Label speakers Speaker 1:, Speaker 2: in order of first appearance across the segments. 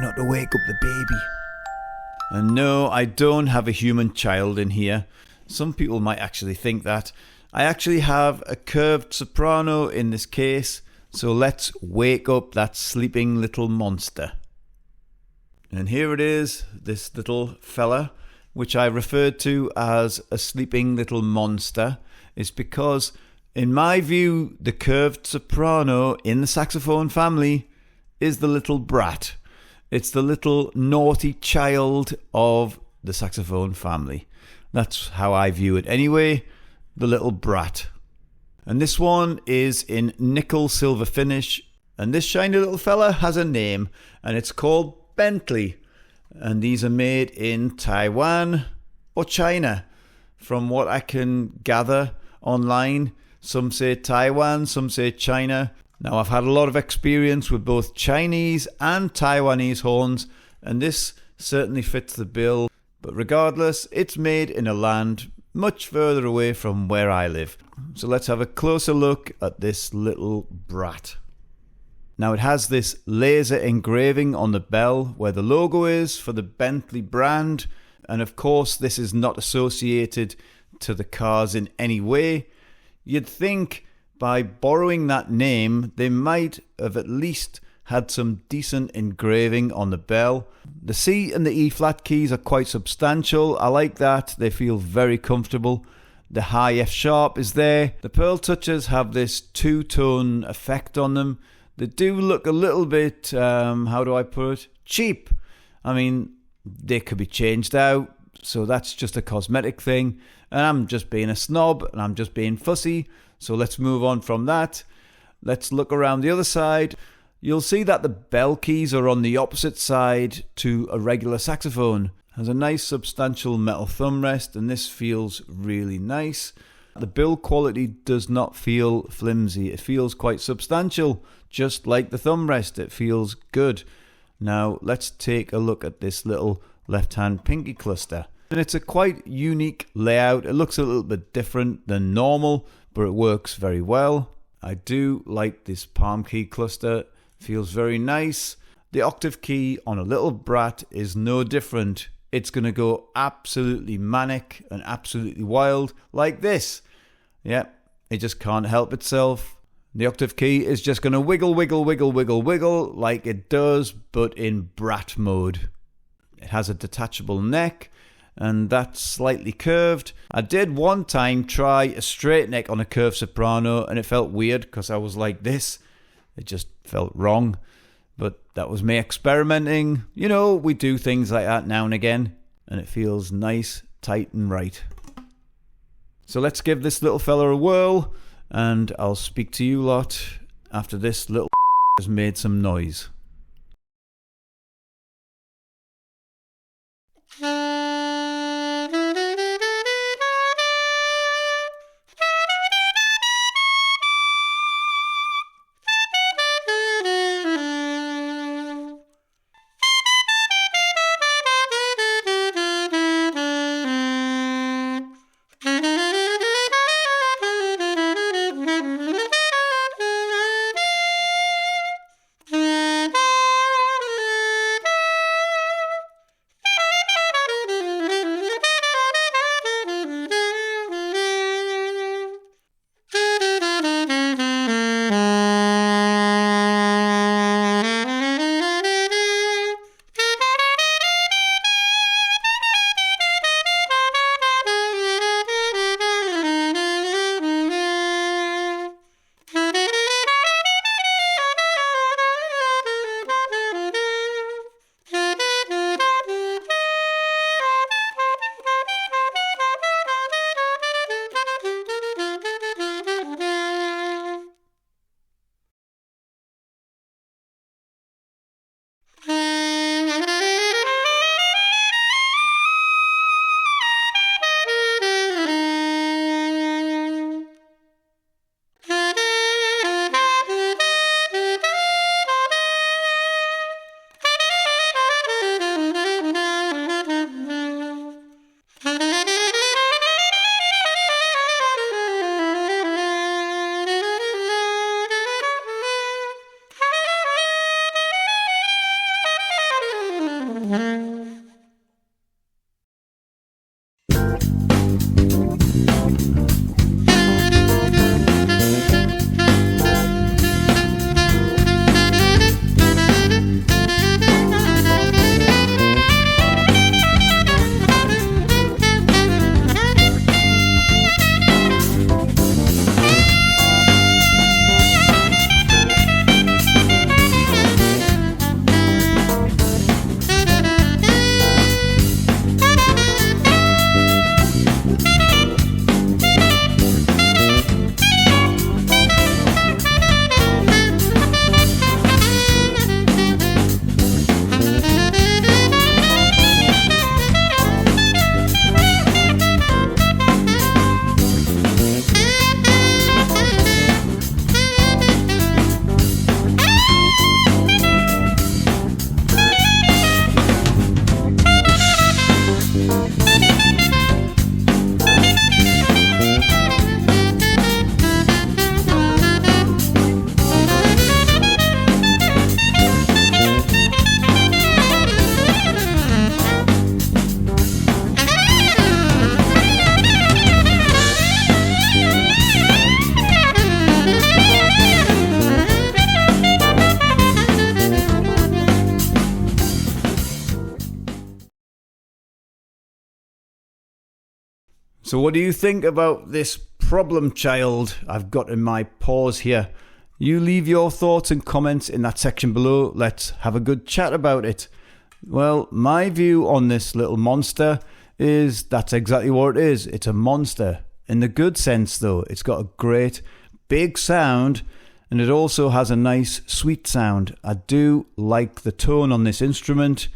Speaker 1: not to wake up the baby. And no, I don't have a human child in here. Some people might actually think that. I actually have a curved soprano in this case, so let's wake up that sleeping little monster. And here it is, this little fella, which I referred to as a sleeping little monster, is because, in my view, the curved soprano in the saxophone family is the little brat. It's the little naughty child of the saxophone family. That's how I view it anyway, the little brat. And this one is in nickel silver finish, and this shiny little fella has a name, and it's called Bentley. And these are made in Taiwan or China. From what I can gather online, some say Taiwan, some say China. Now, I've had a lot of experience with both Chinese and Taiwanese horns, and this certainly fits the bill. But regardless, it's made in a land much further away from where I live. So let's have a closer look at this little brat. Now, it has this laser engraving on the bell where the logo is for the Bentley brand. And of course, this is not associated to the cars in any way. You'd think by borrowing that name, they might have at least had some decent engraving on the bell. The C and the E flat keys are quite substantial. I like that. They feel very comfortable. The high F sharp is there. The pearl touches have this two-tone effect on them. They do look a little bit, how do I put it? Cheap. I mean, they could be changed out, so that's just a cosmetic thing. And I'm just being a snob, and I'm just being fussy. So let's move on from that. Let's look around the other side. You'll see that the bell keys are on the opposite side to a regular saxophone. It has a nice substantial metal thumb rest, and this feels really nice. The build quality does not feel flimsy. It feels quite substantial, just like the thumb rest. It feels good. Now let's take a look at this little left-hand pinky cluster. And it's a quite unique layout. It looks a little bit different than normal, but it works very well. I do like this palm key cluster. Feels very nice. The octave key on a little brat is no different. It's going to go absolutely manic and absolutely wild like this. Yep, it just can't help itself. The octave key is just going to wiggle, wiggle, wiggle, wiggle, wiggle like it does, but in brat mode. It has a detachable neck, and that's slightly curved. I did one time try a straight neck on a curved soprano, and it felt weird because I was like this. It just felt wrong. But that was me experimenting. You know, we do things like that now and again, and it feels nice, tight, and right. So let's give this little fella a whirl, and I'll speak to you lot after this little has made some noise. So what do you think about this problem child I've got in my paws here? You leave your thoughts and comments in that section below. Let's have a good chat about it. Well, my view on this little monster is that's exactly what it is. It's a monster. In the good sense though, it's got a great big sound and it also has a nice sweet sound. I do like the tone on this instrument.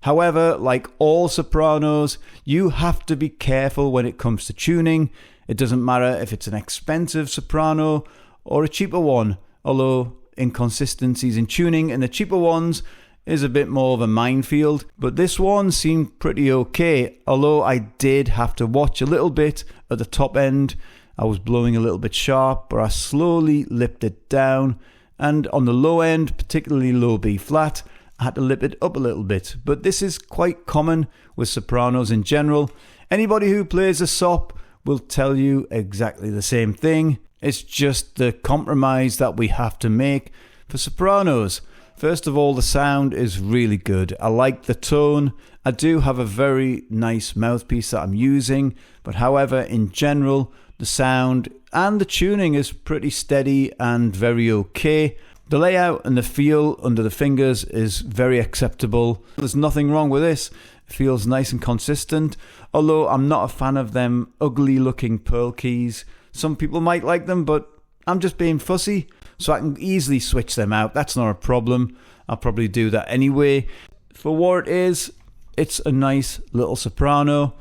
Speaker 1: However, like all sopranos, you have to be careful when it comes to tuning. It doesn't matter if it's an expensive soprano or a cheaper one, although inconsistencies in tuning in the cheaper ones is a bit more of a minefield. But this one seemed pretty okay, although I did have to watch a little bit at the top end. I was blowing a little bit sharp, but I slowly lipped it down. And on the low end, particularly low B flat, I had to lip it up a little bit. But this is quite common with sopranos in general. Anybody who plays a sop will tell you exactly the same thing. It's just the compromise that we have to make for sopranos. First of all, the sound is really good. I like the tone. I do have a very nice mouthpiece that I'm using, but however, in general, the sound and the tuning is pretty steady and very okay. The layout and the feel under the fingers is very acceptable. There's nothing wrong with this. It feels nice and consistent, although I'm not a fan of them ugly looking pearl keys. Some people might like them, but I'm just being fussy, so I can easily switch them out. That's not a problem. I'll probably do that anyway. For what it is, it's a nice little soprano.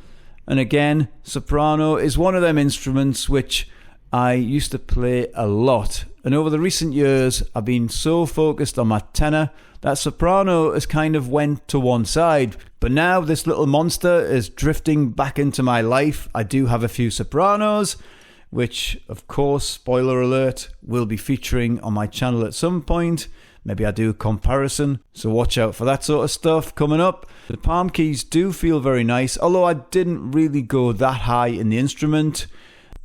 Speaker 1: And again, soprano is one of them instruments which I used to play a lot. And over the recent years, I've been so focused on my tenor that soprano has kind of went to one side. But now this little monster is drifting back into my life. I do have a few sopranos, which, of course, spoiler alert, will be featuring on my channel at some point. Maybe I do a comparison, so watch out for that sort of stuff coming up. The palm keys do feel very nice, although I didn't really go that high in the instrument.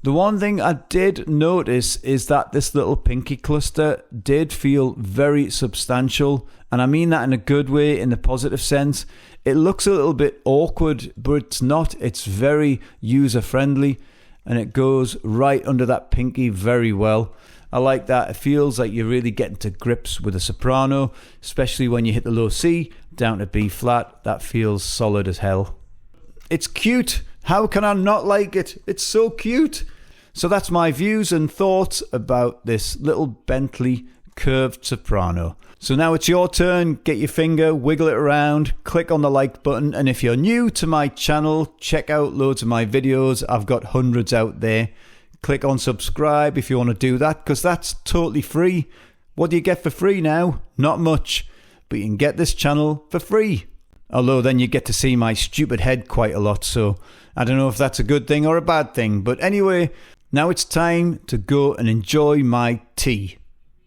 Speaker 1: The one thing I did notice is that this little pinky cluster did feel very substantial, and I mean that in a good way, in the positive sense. It looks a little bit awkward, but it's not. It's very user-friendly, and it goes right under that pinky very well. I like that. It feels like you're really getting to grips with a soprano, especially when you hit the low C down to B flat. That feels solid as hell. It's cute. How can I not like it? It's so cute. So that's my views and thoughts about this little Bentley curved soprano. So now it's your turn. Get your finger, wiggle it around, click on the like button, and if you're new to my channel, check out loads of my videos. I've got hundreds out there. Click on subscribe if you want to do that, because that's totally free. What do you get for free now? Not much, but you can get this channel for free. Although then you get to see my stupid head quite a lot, so I don't know if that's a good thing or a bad thing. But anyway, now it's time to go and enjoy my tea.